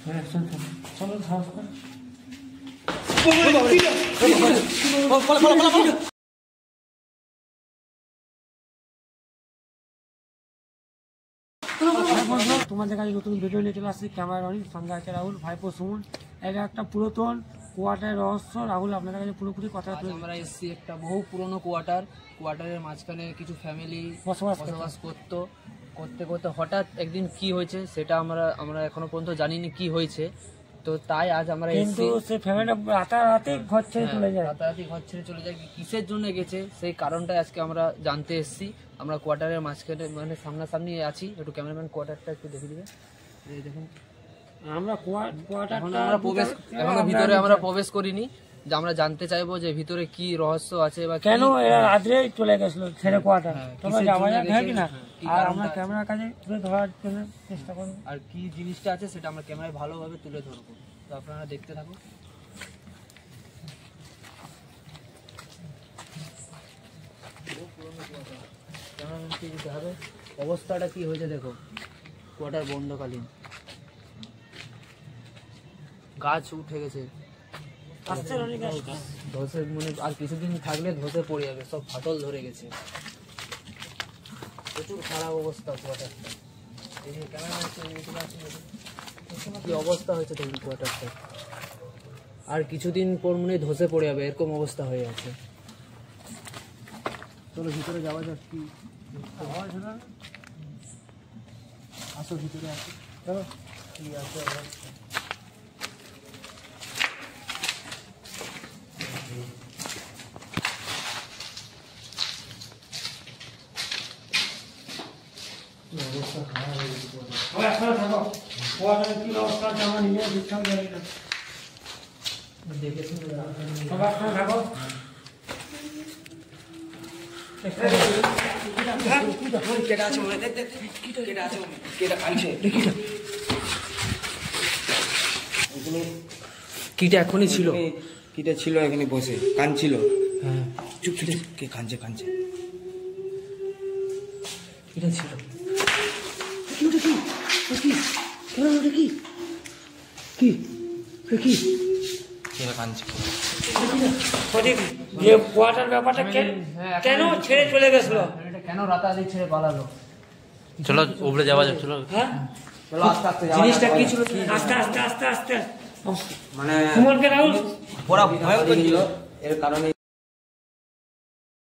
তোমাদের কাছে নতুন ভিডিও নিয়ে চলে আসছি। ক্যামেরা অনিল, সঙ্গে আছে রাহুল, ভাইপো সুমন। এটা একটা পুরাতন কোয়ার্টারের রহস্য। রাহুল আপনাদের কাছে পুরোপুরি কথা তুলে। আমরা এসেছি একটা বহু পুরনো কোয়ার্টারের মাঝখানে কিছু ফ্যামিলি বসবাস করতে করতে হঠাৎ একদিন কি হয়েছে সেটা আমরা এখনো পর্যন্ত জানিনি কি হয়েছে। তো তাই আজ আমরা কিন্তু সেই ফ্যামিলিটা রাতারাতি ঘর ছেড়ে চলে যায়। কিসের জন্য গেছে সেই কারণটাই আজকে আমরা জানতে এসেছি। আমরা কোয়ার্টারের মাঝখানে মানে সামনাসামনি আছি। একটু ক্যামেরাম্যান কোয়ার্টারটা একটু দেখে দিবে। এই দেখুন আমরা ভিতরে আমরা প্রবেশ করিনি, যে আমরা জানতে চাইবো যে ভিতরে কি রহস্য আছে বা কেন এরা রাত্রে চলে গেছিল ছেড়ে কোয়ার্টার। তোমরা যাওয়া যাক কিনা, আর আমরা ক্যামেরার কাছে তুলে ধরার জন্য চেষ্টা করবো। আর কি জিনিসটা আছে সেটা আমরা ক্যামেরায় ভালোভাবে তুলে ধরবো। তো আপনারা দেখতে থাকুন। ক্যামেরাম্যানকে দিতে হবে। অবস্থাটা কি হয়েছে দেখো, কোয়ার্টার বন্ধকালীন, গাছ উঠে গেছে ধসে, মানে আর কিছুদিন থাকলে ধসে পড়ে যাবে, সব ফাটল ধরে গেছে, প্রচুর খারাপ অবস্থা কোয়ার্টারটা। কি অবস্থা হয়েছে দেখুন কোয়ার্টারটা, আর কিছুদিন পর মনে ধসে পড়ে যাবে, এরকম অবস্থা হয়ে আছে। চলো ভিতরে যাওয়া যাক। কি আসো ভিতরে আসো, চলো কি আছে অবস্থা। কিটা এখনই ছিল, কিটা ছিল এখানে বসে কাঁদছিল। হ্যাঁ চুপ চুপ, কে কাঁদছে কিটা ছিল। কেন ছেড়ে চলে গেছিল, কেন রাতারাতি ছেড়ে পালালো। চলো উপরে যাওয়া যাক। চলো চলো আস্তে আস্তে জিনিসটা কি ছিল, আস্তে আস্তে মানে সুমনকে রাহুল ওরা ভয় ছিল, এর কারণে